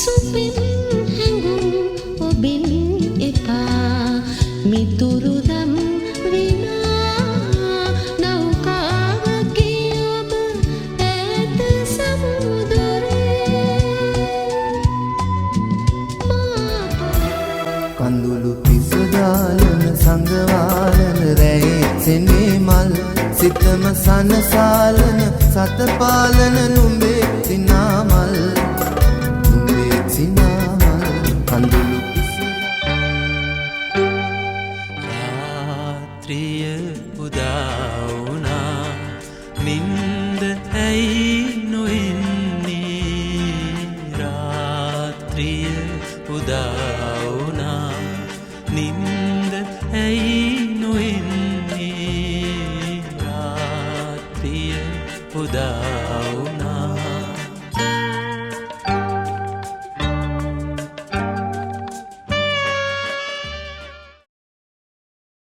සුපින් හැඟුම් ඔබින් එපා මිතුරුදම් විනා නෞකාවකී ඔබ ඈත සමුදරේ කඳුළු පිසදාලන සංගවාලන රැයේ සෙනේ මල් සිතම සනසාලන සතපාලන නුඹේ සිනාමල් නුඹේ සිනාමල් කඳුළු රාත්‍රිය උදා වුණා නින්ද ඇයි නොෙන්නේ රාත්‍රිය උදා වුණා නින්ද ඇයි නොෙන්නේ රාත්‍රිය උදා වුණා